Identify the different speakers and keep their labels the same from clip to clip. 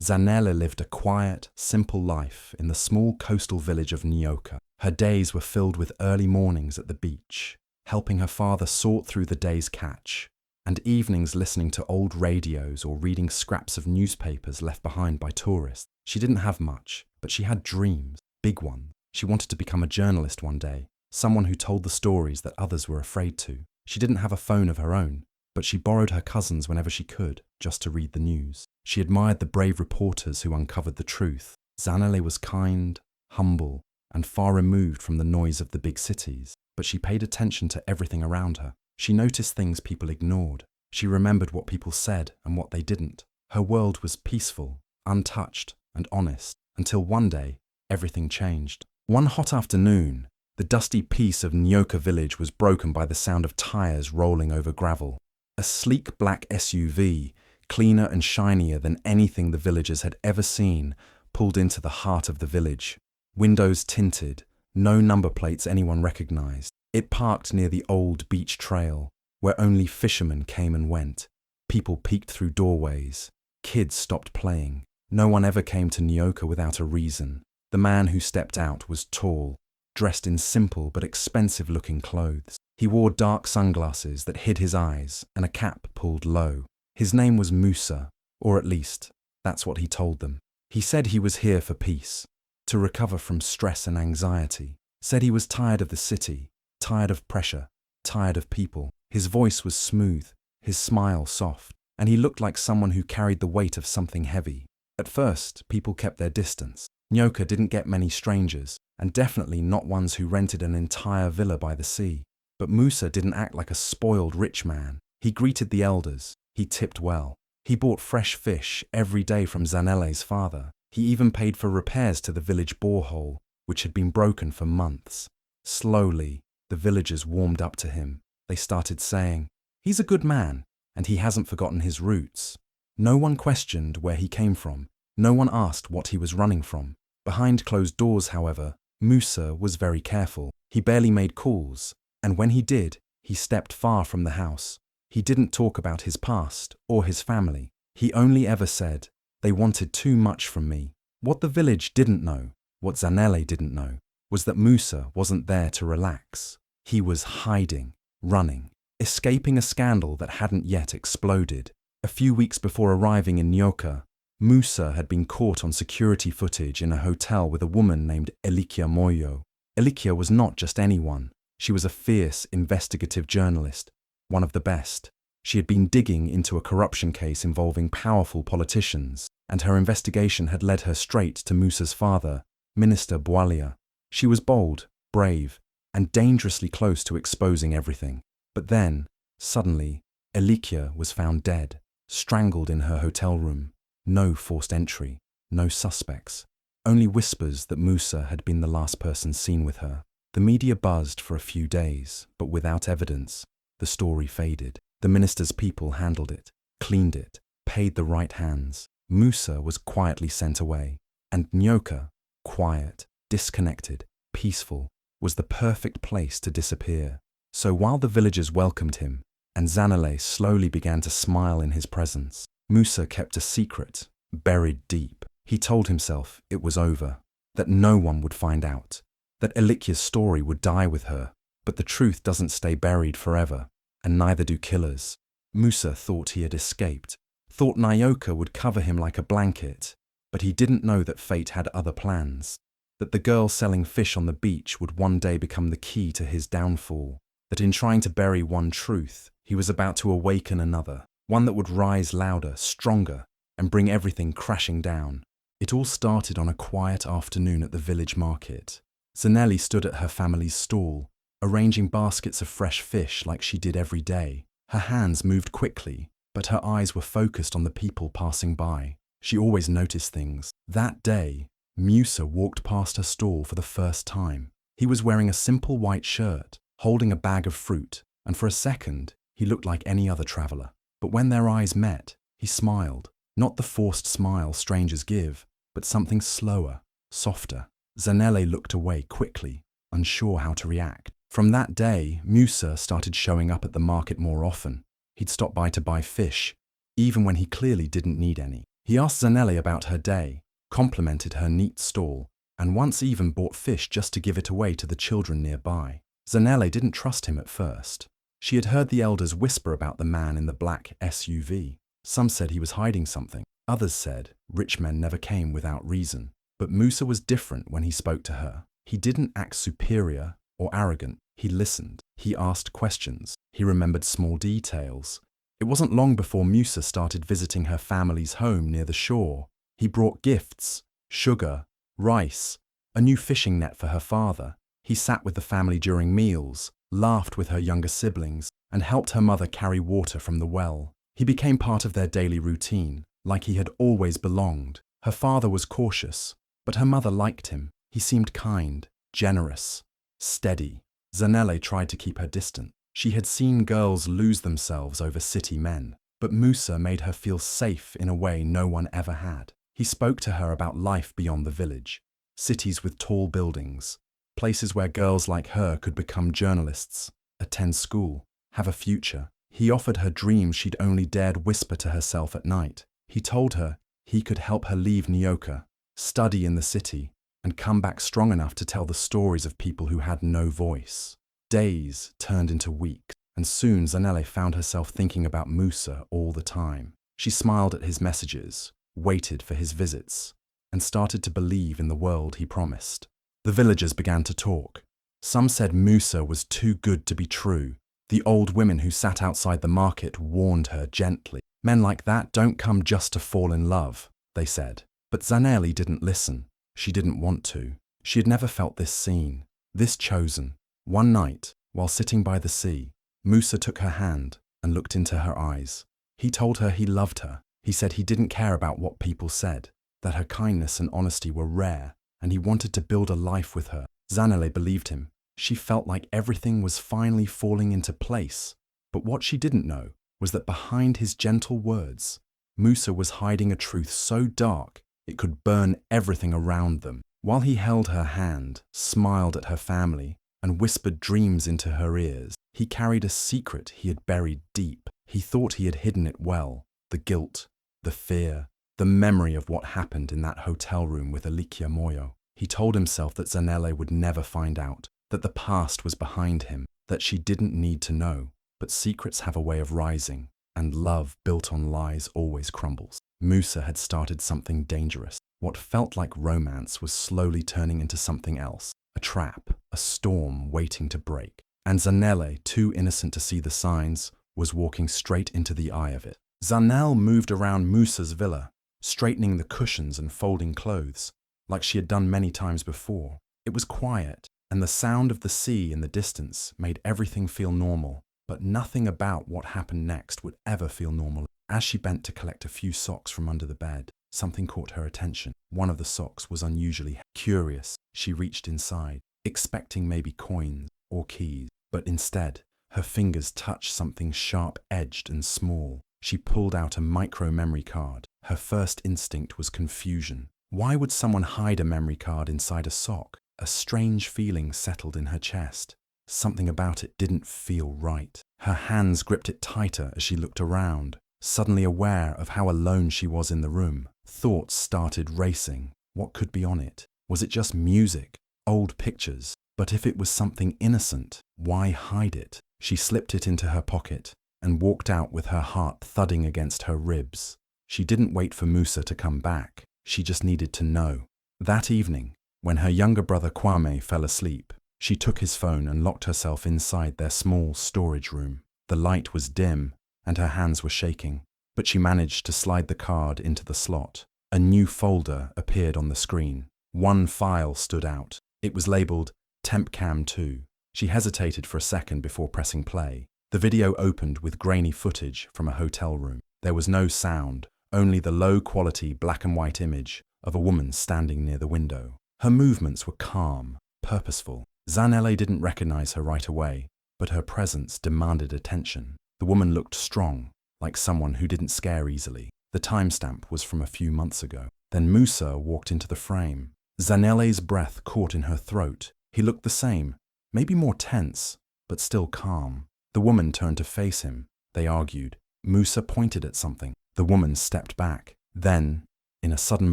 Speaker 1: Zanele lived a quiet, simple life in the small coastal village of Nyoka. Her days were filled with early mornings at the beach, helping her father sort through the day's catch, and evenings listening to old radios or reading scraps of newspapers left behind by tourists. She didn't have much, but she had dreams, big ones. She wanted to become a journalist one day, someone who told the stories that others were afraid to. She didn't have a phone of her own, but she borrowed her cousin's whenever she could, just to read the news. She admired the brave reporters who uncovered the truth. Zanele was kind, humble, and far removed from the noise of the big cities, but she paid attention to everything around her. She noticed things people ignored. She remembered what people said and what they didn't. Her world was peaceful, untouched, and honest, until one day, everything changed. One hot afternoon, the dusty peace of Nyoka village was broken by the sound of tires rolling over gravel. A sleek black SUV, cleaner and shinier than anything the villagers had ever seen, pulled into the heart of the village. Windows tinted, no number plates anyone recognized. It parked near the old beach trail, where only fishermen came and went. People peeked through doorways. Kids stopped playing. No one ever came to Nyoka without a reason. The man who stepped out was tall, dressed in simple but expensive-looking clothes. He wore dark sunglasses that hid his eyes and a cap pulled low. His name was Musa, or at least, that's what he told them. He said he was here for peace, to recover from stress and anxiety. Said he was tired of the city, tired of pressure, tired of people. His voice was smooth, his smile soft, and he looked like someone who carried the weight of something heavy. At first, people kept their distance. Nyoka didn't get many strangers, and definitely not ones who rented an entire villa by the sea. But Musa didn't act like a spoiled rich man. He greeted the elders. He tipped well. He bought fresh fish every day from Zanele's father. He even paid for repairs to the village borehole, which had been broken for months. Slowly, the villagers warmed up to him. They started saying, "He's a good man, and he hasn't forgotten his roots." No one questioned where he came from. No one asked what he was running from. Behind closed doors, however, Musa was very careful. He barely made calls, and when he did, he stepped far from the house. He didn't talk about his past or his family. He only ever said, "They wanted too much from me." What the village didn't know, what Zanele didn't know, was that Musa wasn't there to relax. He was hiding, running, escaping a scandal that hadn't yet exploded. A few weeks before arriving in Nyoka, Musa had been caught on security footage in a hotel with a woman named Elikia Moyo. Elikia was not just anyone. She was a fierce, investigative journalist, one of the best. She had been digging into a corruption case involving powerful politicians, and her investigation had led her straight to Musa's father, Minister Bwalia. She was bold, brave, and dangerously close to exposing everything. But then, suddenly, Elikia was found dead, strangled in her hotel room. No forced entry, no suspects, only whispers that Musa had been the last person seen with her. The media buzzed for a few days, but without evidence, the story faded. The minister's people handled it, cleaned it, paid the right hands. Musa was quietly sent away, and Nyoka, quiet, disconnected, peaceful, was the perfect place to disappear. So while the villagers welcomed him, and Zanele slowly began to smile in his presence, Musa kept a secret, buried deep. He told himself it was over, that no one would find out, that Elikia's story would die with her. But the truth doesn't stay buried forever, and neither do killers. Musa thought he had escaped, thought Nyoka would cover him like a blanket, but he didn't know that fate had other plans, that the girl selling fish on the beach would one day become the key to his downfall, that in trying to bury one truth, he was about to awaken another, one that would rise louder, stronger, and bring everything crashing down. It all started on a quiet afternoon at the village market. Zanele stood at her family's stall, arranging baskets of fresh fish like she did every day. Her hands moved quickly, but her eyes were focused on the people passing by. She always noticed things. That day, Musa walked past her stall for the first time. He was wearing a simple white shirt, holding a bag of fruit, and for a second, he looked like any other traveler. But when their eyes met, he smiled. Not the forced smile strangers give, but something slower, softer. Zanele looked away quickly, unsure how to react. From that day, Musa started showing up at the market more often. He'd stop by to buy fish, even when he clearly didn't need any. He asked Zanele about her day, complimented her neat stall, and once even bought fish just to give it away to the children nearby. Zanele didn't trust him at first. She had heard the elders whisper about the man in the black SUV. Some said he was hiding something. Others said rich men never came without reason. But Musa was different when he spoke to her. He didn't act superior or arrogant. He listened. He asked questions. He remembered small details. It wasn't long before Musa started visiting her family's home near the shore. He brought gifts, sugar, rice, a new fishing net for her father. He sat with the family during meals, laughed with her younger siblings, and helped her mother carry water from the well. He became part of their daily routine, like he had always belonged. Her father was cautious, but her mother liked him. He seemed kind, generous, steady. Zanele tried to keep her distant. She had seen girls lose themselves over city men, but Musa made her feel safe in a way no one ever had. He spoke to her about life beyond the village, cities with tall buildings, places where girls like her could become journalists, attend school, have a future. He offered her dreams she'd only dared whisper to herself at night. He told her he could help her leave Nyoka, study in the city, and come back strong enough to tell the stories of people who had no voice. Days turned into weeks, and soon Zanele found herself thinking about Musa all the time. She smiled at his messages, waited for his visits, and started to believe in the world he promised. The villagers began to talk. Some said Musa was too good to be true. The old women who sat outside the market warned her gently. Men like that don't come just to fall in love, they said. But Zanele didn't listen. She didn't want to. She had never felt this seen, this chosen. One night, while sitting by the sea, Musa took her hand and looked into her eyes. He told her he loved her. He said he didn't care about what people said, that her kindness and honesty were rare, and he wanted to build a life with her. Zanele believed him. She felt like everything was finally falling into place. But what she didn't know was that behind his gentle words, Musa was hiding a truth so dark it could burn everything around them. While he held her hand, smiled at her family, and whispered dreams into her ears, he carried a secret he had buried deep. He thought he had hidden it well. The guilt, the fear, the memory of what happened in that hotel room with Alicia Moyo. He told himself that Zanele would never find out, that the past was behind him, that she didn't need to know. But secrets have a way of rising, and love built on lies always crumbles. Musa had started something dangerous. What felt like romance was slowly turning into something else. A trap, a storm waiting to break. And Zanele, too innocent to see the signs, was walking straight into the eye of it. Zanele moved around Musa's villa, straightening the cushions and folding clothes, like she had done many times before. It was quiet, and the sound of the sea in the distance made everything feel normal. But nothing about what happened next would ever feel normal. As she bent to collect a few socks from under the bed, something caught her attention. One of the socks was unusually heavy. Curious, she reached inside, expecting maybe coins or keys. But instead, her fingers touched something sharp-edged and small. She pulled out a micro-memory card. Her first instinct was confusion. Why would someone hide a memory card inside a sock? A strange feeling settled in her chest. Something about it didn't feel right. Her hands gripped it tighter as she looked around, suddenly aware of how alone she was in the room. Thoughts started racing. What could be on it? Was it just music? Old pictures? But if it was something innocent, why hide it? She slipped it into her pocket and walked out with her heart thudding against her ribs. She didn't wait for Musa to come back. She just needed to know. That evening, when her younger brother Kwame fell asleep, she took his phone and locked herself inside their small storage room. The light was dim and her hands were shaking, but she managed to slide the card into the slot. A new folder appeared on the screen. One file stood out. It was labeled TempCam 2. She hesitated for a second before pressing play. The video opened with grainy footage from a hotel room. There was no sound, only the low-quality black and white image of a woman standing near the window. Her movements were calm, purposeful. Zanele didn't recognize her right away, but her presence demanded attention. The woman looked strong, like someone who didn't scare easily. The timestamp was from a few months ago. Then Musa walked into the frame. Zanele's breath caught in her throat. He looked the same, maybe more tense, but still calm. The woman turned to face him. They argued. Musa pointed at something. The woman stepped back. Then, in a sudden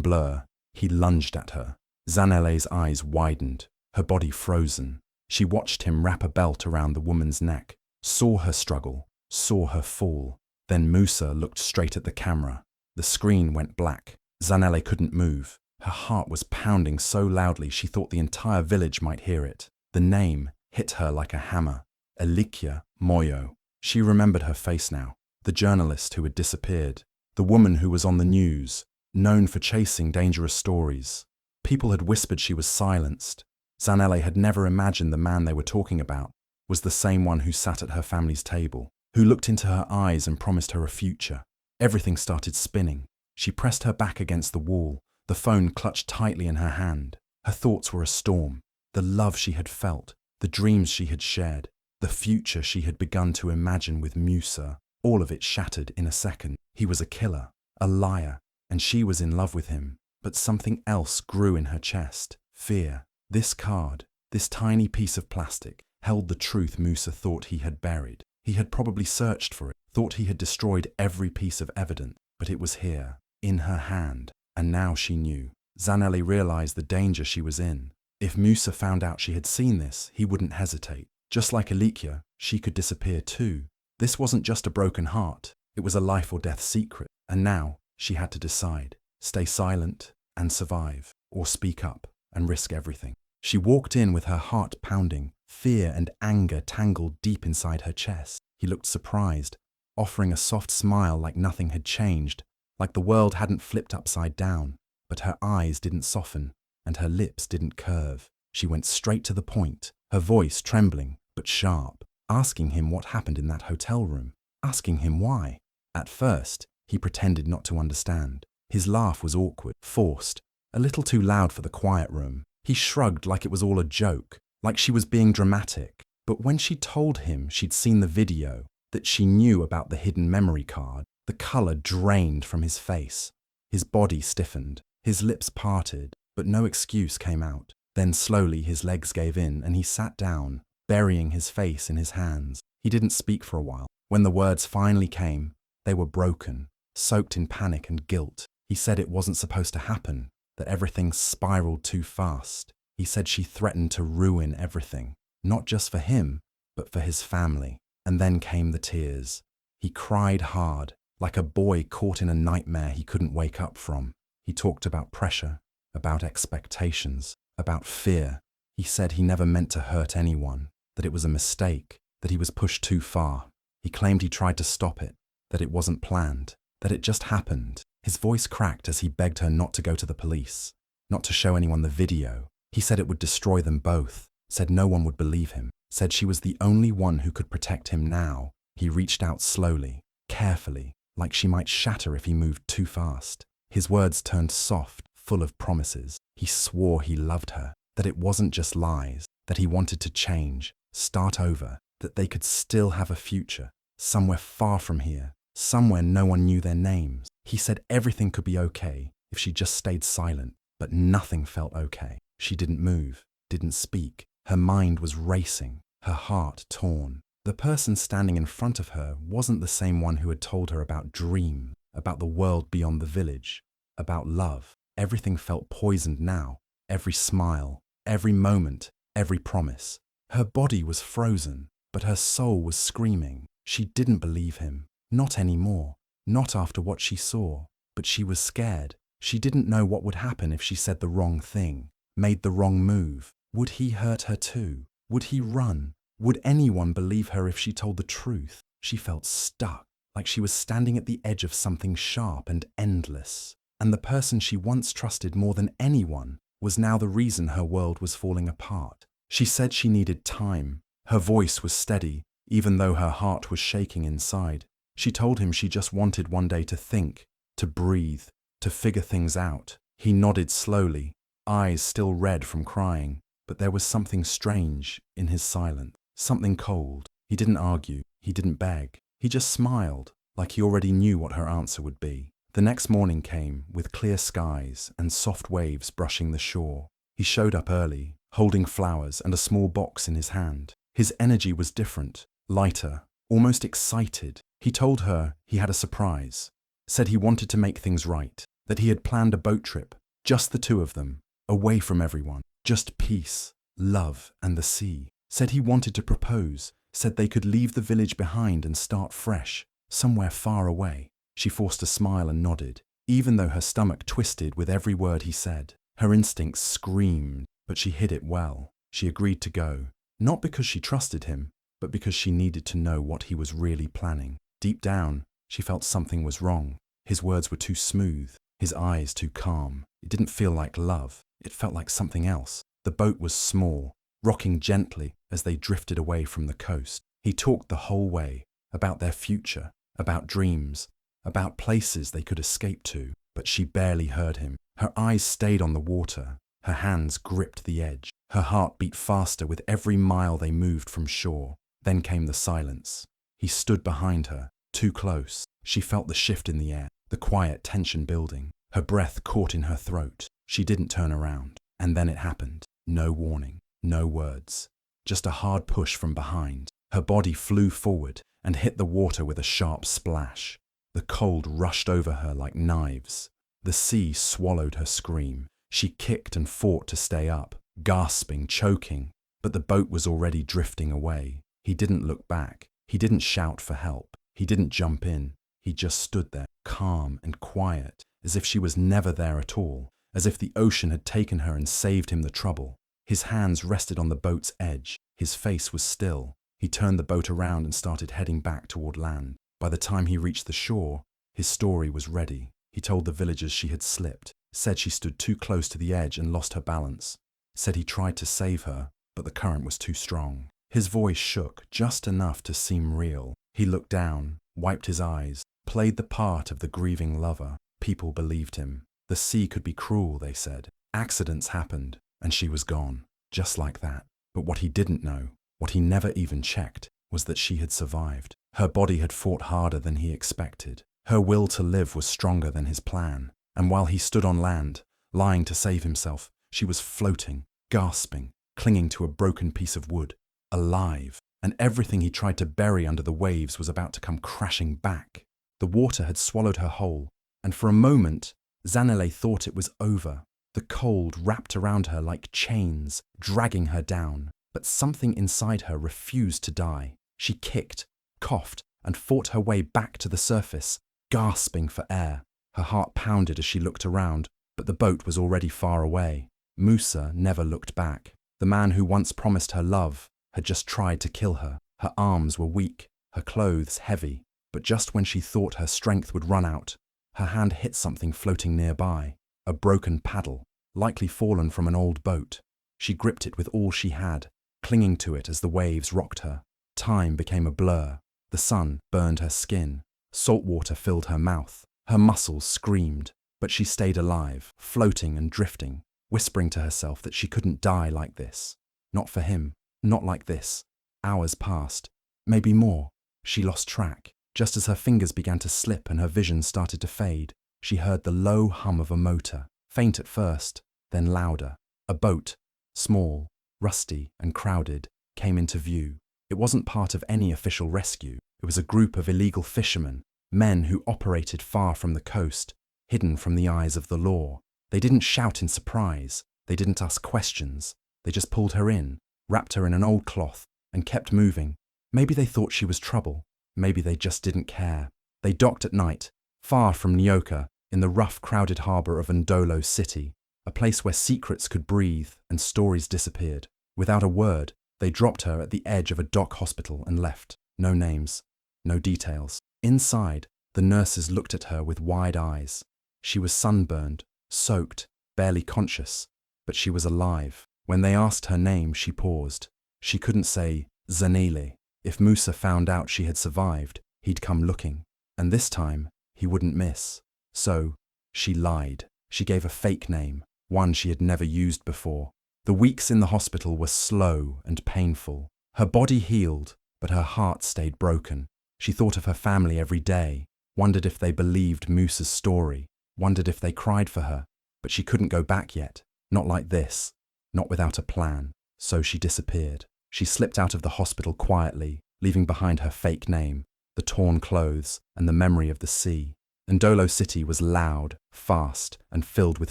Speaker 1: blur, he lunged at her. Zanele's eyes widened, her body frozen. She watched him wrap a belt around the woman's neck, saw her struggle, saw her fall. Then Musa looked straight at the camera. The screen went black. Zanele couldn't move. Her heart was pounding so loudly she thought the entire village might hear it. The name hit her like a hammer. Elikia Moyo. She remembered her face now. The journalist who had disappeared. The woman who was on the news, known for chasing dangerous stories. People had whispered she was silenced. Zanele had never imagined the man they were talking about was the same one who sat at her family's table, who looked into her eyes and promised her a future. Everything started spinning. She pressed her back against the wall, the phone clutched tightly in her hand. Her thoughts were a storm. The love she had felt, the dreams she had shared, the future she had begun to imagine with Musa, all of it shattered in a second. He was a killer, a liar, and she was in love with him. But something else grew in her chest. Fear. This card, this tiny piece of plastic, held the truth Musa thought he had buried. He had probably searched for it, thought he had destroyed every piece of evidence, but it was here, in her hand, and now she knew. Zanele realized the danger she was in. If Musa found out she had seen this, he wouldn't hesitate. Just like Elikia, she could disappear too. This wasn't just a broken heart, it was a life or death secret, and now she had to decide. Stay silent and survive, or speak up and risk everything. She walked in with her heart pounding, fear and anger tangled deep inside her chest. He looked surprised, offering a soft smile like nothing had changed, like the world hadn't flipped upside down. But her eyes didn't soften, and her lips didn't curve. She went straight to the point, her voice trembling but sharp, asking him what happened in that hotel room, asking him why. At first, he pretended not to understand. His laugh was awkward, forced, a little too loud for the quiet room. He shrugged like it was all a joke, like she was being dramatic. But when she told him she'd seen the video, that she knew about the hidden memory card, the color drained from his face. His body stiffened, his lips parted, but no excuse came out. Then slowly his legs gave in and he sat down, burying his face in his hands. He didn't speak for a while. When the words finally came, they were broken, soaked in panic and guilt. He said it wasn't supposed to happen, that everything spiraled too fast. He said she threatened to ruin everything, not just for him, but for his family. And then came the tears. He cried hard, like a boy caught in a nightmare he couldn't wake up from. He talked about pressure, about expectations, about fear. He said he never meant to hurt anyone, that it was a mistake, that he was pushed too far. He claimed he tried to stop it, that it wasn't planned, that it just happened. His voice cracked as he begged her not to go to the police, not to show anyone the video. He said it would destroy them both, said no one would believe him, said she was the only one who could protect him now. He reached out slowly, carefully, like she might shatter if he moved too fast. His words turned soft, full of promises. He swore he loved her, that it wasn't just lies, that he wanted to change, start over, that they could still have a future, somewhere far from here, somewhere no one knew their names. He said everything could be okay if she just stayed silent, but nothing felt okay. She didn't move, didn't speak. Her mind was racing, her heart torn. The person standing in front of her wasn't the same one who had told her about dream, about the world beyond the village, about love. Everything felt poisoned now, every smile, every moment, every promise. Her body was frozen, but her soul was screaming. She didn't believe him, not anymore, not after what she saw. But she was scared. She didn't know what would happen if she said the wrong thing, made the wrong move. Would he hurt her too? Would he run? Would anyone believe her if she told the truth? She felt stuck, like she was standing at the edge of something sharp and endless. And the person she once trusted more than anyone was now the reason her world was falling apart. She said she needed time. Her voice was steady, even though her heart was shaking inside. She told him she just wanted one day to think, to breathe, to figure things out. He nodded slowly, eyes still red from crying, but there was something strange in his silence, something cold. He didn't argue, he didn't beg. He just smiled, like he already knew what her answer would be. The next morning came, with clear skies and soft waves brushing the shore. He showed up early, holding flowers and a small box in his hand. His energy was different, lighter, almost excited. He told her he had a surprise, said he wanted to make things right, that he had planned a boat trip, just the two of them, away from everyone, just peace, love, and the sea. Said he wanted to propose, said they could leave the village behind and start fresh, somewhere far away. She forced a smile and nodded, even though her stomach twisted with every word he said. Her instincts screamed, but she hid it well. She agreed to go, not because she trusted him, but because she needed to know what he was really planning. Deep down, she felt something was wrong. His words were too smooth, his eyes too calm. It didn't feel like love, it felt like something else. The boat was small, rocking gently as they drifted away from the coast. He talked the whole way, about their future, about dreams, about places they could escape to, but she barely heard him. Her eyes stayed on the water, her hands gripped the edge. Her heart beat faster with every mile they moved from shore. Then came the silence. He stood behind her, too close. She felt the shift in the air, the quiet tension building. Her breath caught in her throat. She didn't turn around. And then it happened. No warning, no words. Just a hard push from behind. Her body flew forward and hit the water with a sharp splash. The cold rushed over her like knives. The sea swallowed her scream. She kicked and fought to stay up, gasping, choking, but the boat was already drifting away. He didn't look back. He didn't shout for help. He didn't jump in. He just stood there, calm and quiet, as if she was never there at all, as if the ocean had taken her and saved him the trouble. His hands rested on the boat's edge. His face was still. He turned the boat around and started heading back toward land. By the time he reached the shore, his story was ready. He told the villagers she had slipped, said she stood too close to the edge and lost her balance, said he tried to save her, but the current was too strong. His voice shook just enough to seem real. He looked down, wiped his eyes, played the part of the grieving lover. People believed him. The sea could be cruel, they said. Accidents happened, and she was gone, just like that. But what he didn't know, what he never even checked, was that she had survived. Her body had fought harder than he expected. Her will to live was stronger than his plan. And while he stood on land, lying to save himself, she was floating, gasping, clinging to a broken piece of wood, alive. And everything he tried to bury under the waves was about to come crashing back. The water had swallowed her whole, and for a moment, Zanele thought it was over. The cold wrapped around her like chains, dragging her down. But something inside her refused to die. She kicked, coughed, and fought her way back to the surface, gasping for air. Her heart pounded as she looked around, but the boat was already far away. Musa never looked back. The man who once promised her love had just tried to kill her. Her arms were weak, her clothes heavy, but just when she thought her strength would run out, her hand hit something floating nearby, a broken paddle, likely fallen from an old boat. She gripped it with all she had, clinging to it as the waves rocked her. Time became a blur. The sun burned her skin. Salt water filled her mouth. Her muscles screamed, but she stayed alive, floating and drifting, whispering to herself that she couldn't die like this. Not for him, not like this. Hours passed, maybe more. She lost track. Just as her fingers began to slip and her vision started to fade, she heard the low hum of a motor, faint at first, then louder. A boat, small, rusty and crowded, came into view. It wasn't part of any official rescue. It was a group of illegal fishermen, men who operated far from the coast, hidden from the eyes of the law. They didn't shout in surprise. They didn't ask questions. They just pulled her in, wrapped her in an old cloth, and kept moving. Maybe they thought she was trouble. Maybe they just didn't care. They docked at night, far from Nyoka, in the rough, crowded harbour of Ndolo City, a place where secrets could breathe and stories disappeared. Without a word, they dropped her at the edge of a dock hospital and left. No names, no details. Inside, the nurses looked at her with wide eyes. She was sunburned, soaked, barely conscious, but she was alive. When they asked her name, she paused. She couldn't say Zanele. If Musa found out she had survived, he'd come looking. And this time, he wouldn't miss. So, she lied. She gave a fake name, one she had never used before. The weeks in the hospital were slow and painful. Her body healed, but her heart stayed broken. She thought of her family every day, wondered if they believed Musa's story, wondered if they cried for her, but she couldn't go back yet. Not like this, not without a plan. So she disappeared. She slipped out of the hospital quietly, leaving behind her fake name, the torn clothes, and the memory of the sea. Ndolo City was loud, fast, and filled with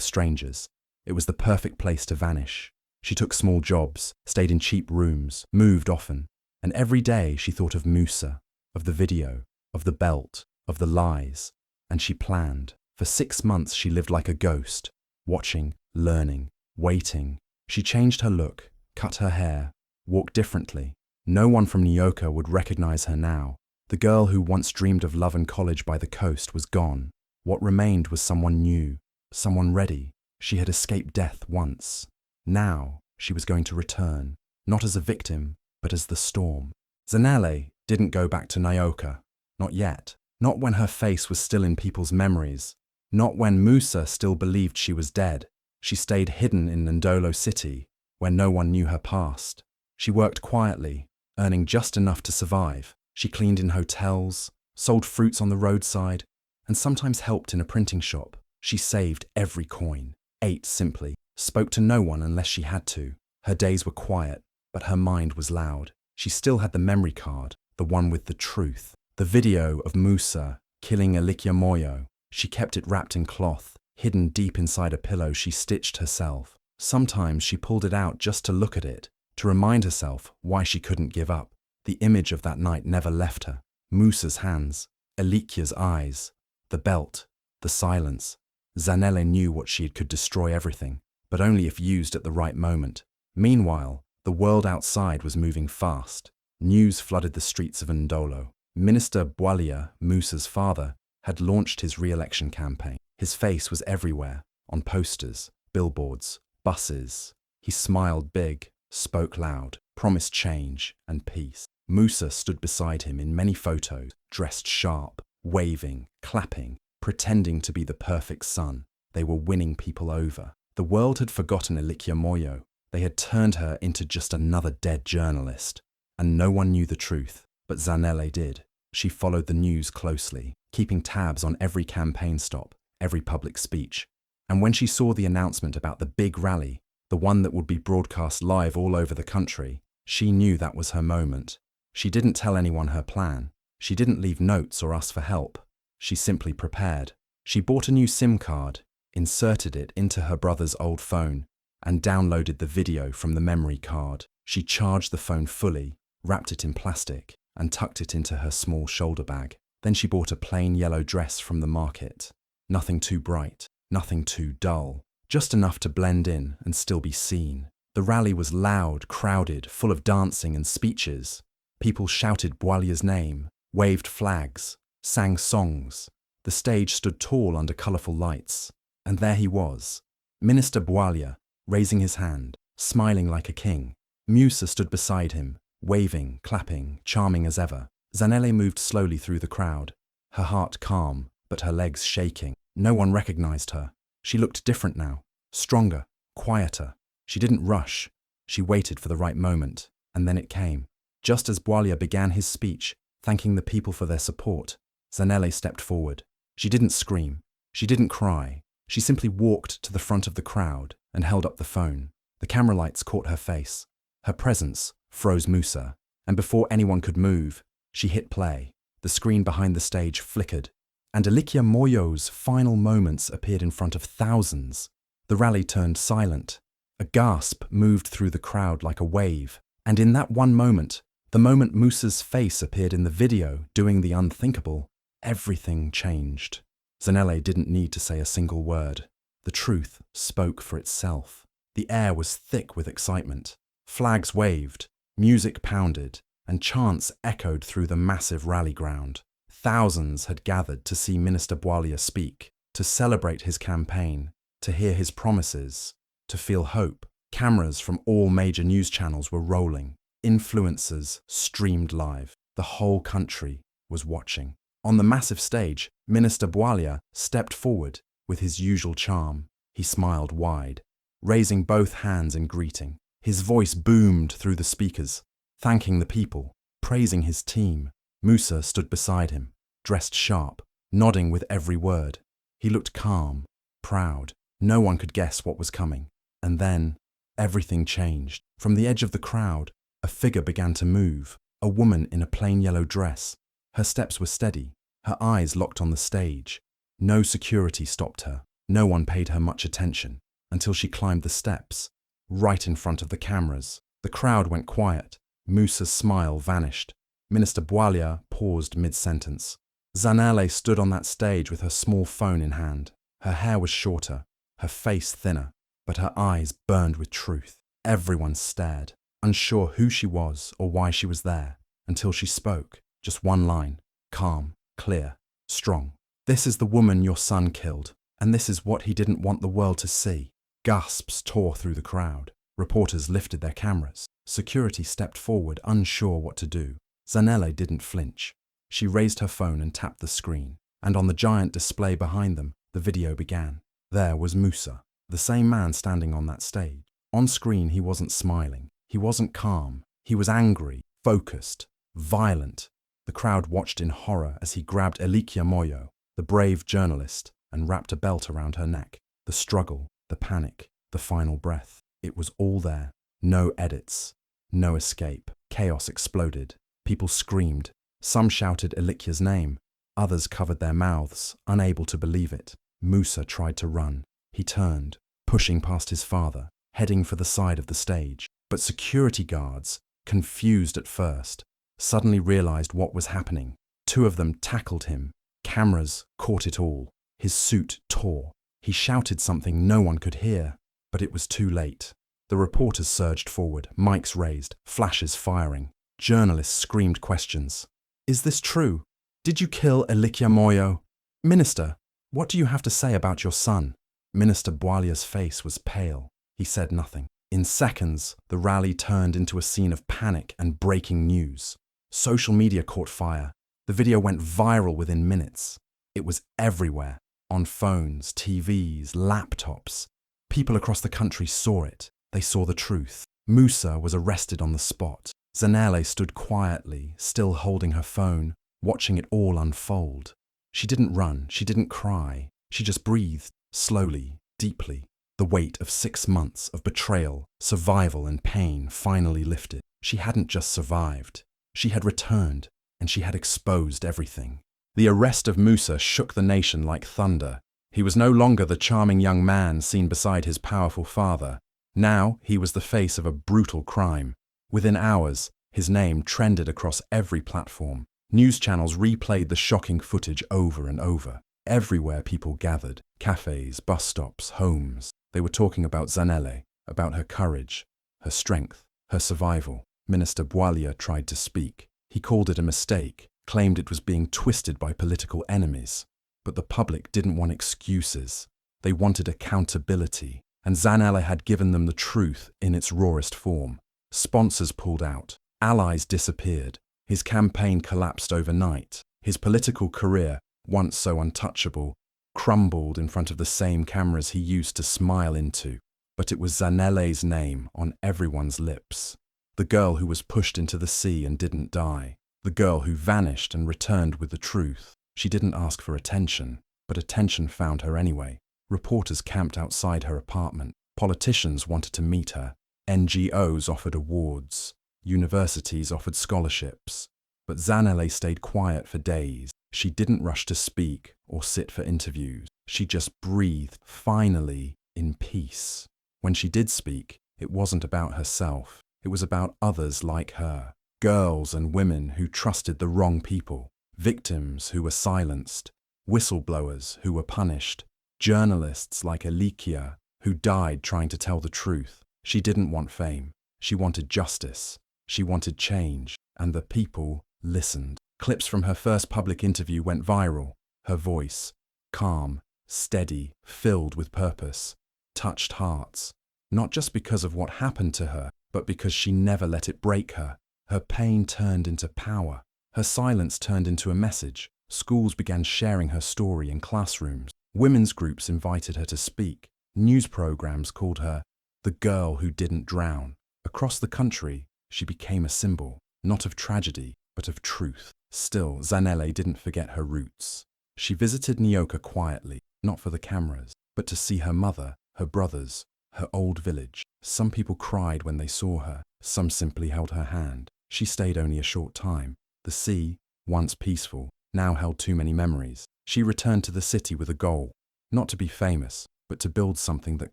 Speaker 1: strangers. It was the perfect place to vanish. She took small jobs, stayed in cheap rooms, moved often, and every day she thought of Musa, of the video, of the belt, of the lies, and she planned. For 6 months she lived like a ghost, watching, learning, waiting. She changed her look, cut her hair, walked differently. No one from Nyoka would recognize her now. The girl who once dreamed of love and college by the coast was gone. What remained was someone new, someone ready. She had escaped death once. Now she was going to return, not as a victim, but as the storm. Zanele didn't go back to Nyoka. Not yet. Not when her face was still in people's memories. Not when Musa still believed she was dead. She stayed hidden in Ndolo City, where no one knew her past. She worked quietly, earning just enough to survive. She cleaned in hotels, sold fruits on the roadside, and sometimes helped in a printing shop. She saved every coin, ate simply, spoke to no one unless she had to. Her days were quiet, but her mind was loud. She still had the memory card, the one with the truth. The video of Musa killing Alikia Moyo. She kept it wrapped in cloth, hidden deep inside a pillow she stitched herself. Sometimes she pulled it out just to look at it, to remind herself why she couldn't give up. The image of that night never left her. Musa's hands, Alikia's eyes, the belt, the silence. Zanele knew what she could destroy everything, but only if used at the right moment. Meanwhile, the world outside was moving fast. News flooded the streets of Ndolo. Minister Bwalia, Musa's father, had launched his re-election campaign. His face was everywhere, on posters, billboards, buses. He smiled big, spoke loud, promised change and peace. Musa stood beside him in many photos, dressed sharp, waving, clapping, pretending to be the perfect son. They were winning people over. The world had forgotten Alikia Moyo. They had turned her into just another dead journalist. And no one knew the truth, but Zanele did. She followed the news closely, keeping tabs on every campaign stop, every public speech. And when she saw the announcement about the big rally, the one that would be broadcast live all over the country, she knew that was her moment. She didn't tell anyone her plan. She didn't leave notes or ask for help. She simply prepared. She bought a new SIM card, inserted it into her brother's old phone, and downloaded the video from the memory card. She charged the phone fully, wrapped it in plastic, and tucked it into her small shoulder bag. Then she bought a plain yellow dress from the market. Nothing too bright, nothing too dull, just enough to blend in and still be seen. The rally was loud, crowded, full of dancing and speeches. People shouted Bwalia's name, waved flags, sang songs. The stage stood tall under colourful lights. And there he was, Minister Bwalia, raising his hand, smiling like a king. Musa stood beside him, waving, clapping, charming as ever. Zanele moved slowly through the crowd, her heart calm, but her legs shaking. No one recognized her. She looked different now, stronger, quieter. She didn't rush. She waited for the right moment, and then it came. Just as Bwalia began his speech, thanking the people for their support, Zanele stepped forward. She didn't scream. She didn't cry. She simply walked to the front of the crowd and held up the phone. The camera lights caught her face. Her presence froze Musa, and before anyone could move, she hit play. The screen behind the stage flickered, and Alikia Moyo's final moments appeared in front of thousands. The rally turned silent. A gasp moved through the crowd like a wave, and in that one moment, the moment Musa's face appeared in the video doing the unthinkable, everything changed. Zanele didn't need to say a single word. The truth spoke for itself. The air was thick with excitement. Flags waved, music pounded, and chants echoed through the massive rally ground. Thousands had gathered to see Minister Bwalia speak, to celebrate his campaign, to hear his promises, to feel hope. Cameras from all major news channels were rolling. Influencers streamed live. The whole country was watching. On the massive stage, Minister Bwalia stepped forward with his usual charm. He smiled wide, raising both hands in greeting. His voice boomed through the speakers, thanking the people, praising his team. Musa stood beside him, dressed sharp, nodding with every word. He looked calm, proud. No one could guess what was coming. And then, everything changed. From the edge of the crowd, a figure began to move, a woman in a plain yellow dress. Her steps were steady, her eyes locked on the stage. No security stopped her. No one paid her much attention until she climbed the steps, right in front of the cameras. The crowd went quiet. Musa's smile vanished. Minister Bwalia paused mid-sentence. Zanele stood on that stage with her small phone in hand. Her hair was shorter, her face thinner, but her eyes burned with truth. Everyone stared, unsure who she was or why she was there, until she spoke. Just one line, calm, clear, strong. "This is the woman your son killed, and this is what he didn't want the world to see." Gasps tore through the crowd. Reporters lifted their cameras. Security stepped forward, unsure what to do. Zanele didn't flinch. She raised her phone and tapped the screen, and on the giant display behind them, the video began. There was Musa, the same man standing on that stage. On screen, he wasn't smiling. He wasn't calm. He was angry, focused, violent. The crowd watched in horror as he grabbed Elikia Moyo, the brave journalist, and wrapped a belt around her neck. The struggle, the panic, the final breath. It was all there. No edits. No escape. Chaos exploded. People screamed. Some shouted Elikia's name. Others covered their mouths, unable to believe it. Musa tried to run. He turned, pushing past his father, heading for the side of the stage. But security guards, confused at first, suddenly realized what was happening. Two of them tackled him. Cameras caught it all. His suit tore. He shouted something no one could hear, but it was too late. The reporters surged forward, mics raised, flashes firing. Journalists screamed questions. "Is this true? Did you kill Elikia Moyo? Minister, what do you have to say about your son?" Minister Bwalia's face was pale. He said nothing. In seconds, the rally turned into a scene of panic and breaking news. Social media caught fire. The video went viral within minutes. It was everywhere, on phones, TVs, laptops. People across the country saw it. They saw the truth. Musa was arrested on the spot. Zanele stood quietly, still holding her phone, watching it all unfold. She didn't run, she didn't cry. She just breathed, slowly, deeply. The weight of 6 months of betrayal, survival and pain finally lifted. She hadn't just survived. She had returned, and she had exposed everything. The arrest of Musa shook the nation like thunder. He was no longer the charming young man seen beside his powerful father. Now he was the face of a brutal crime. Within hours, his name trended across every platform. News channels replayed the shocking footage over and over. Everywhere people gathered, cafes, bus stops, homes. They were talking about Zanele, about her courage, her strength, her survival. Minister Bwalia tried to speak. He called it a mistake, claimed it was being twisted by political enemies. But the public didn't want excuses. They wanted accountability, and Zanele had given them the truth in its rawest form. Sponsors pulled out. Allies disappeared. His campaign collapsed overnight. His political career, once so untouchable, crumbled in front of the same cameras he used to smile into. But it was Zanele's name on everyone's lips. The girl who was pushed into the sea and didn't die. The girl who vanished and returned with the truth. She didn't ask for attention, but attention found her anyway. Reporters camped outside her apartment. Politicians wanted to meet her. NGOs offered awards. Universities offered scholarships. But Zanele stayed quiet for days. She didn't rush to speak or sit for interviews. She just breathed, finally, in peace. When she did speak, it wasn't about herself. It was about others like her. Girls and women who trusted the wrong people. Victims who were silenced. Whistleblowers who were punished. Journalists like Elikia who died trying to tell the truth. She didn't want fame. She wanted justice. She wanted change. And the people listened. Clips from her first public interview went viral. Her voice, calm, steady, filled with purpose, touched hearts. Not just because of what happened to her, but because she never let it break her. Her pain turned into power. Her silence turned into a message. Schools began sharing her story in classrooms. Women's groups invited her to speak. News programs called her the girl who didn't drown. Across the country, she became a symbol, not of tragedy, but of truth. Still, Zanele didn't forget her roots. She visited Nyoka quietly, not for the cameras, but to see her mother, her brothers, her old village. Some people cried when they saw her. Some simply held her hand. She stayed only a short time. The sea, once peaceful, now held too many memories. She returned to the city with a goal, not to be famous, but to build something that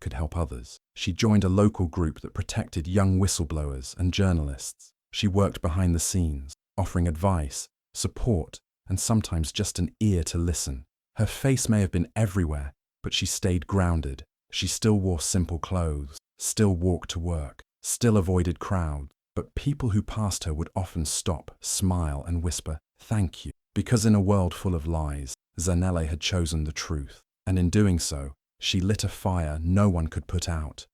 Speaker 1: could help others. She joined a local group that protected young whistleblowers and journalists. She worked behind the scenes, offering advice, support, and sometimes just an ear to listen. Her face may have been everywhere, but she stayed grounded. She still wore simple clothes, still walked to work, still avoided crowds. But people who passed her would often stop, smile, and whisper, "Thank you." Because in a world full of lies, Zanele had chosen the truth. And in doing so, she lit a fire no one could put out.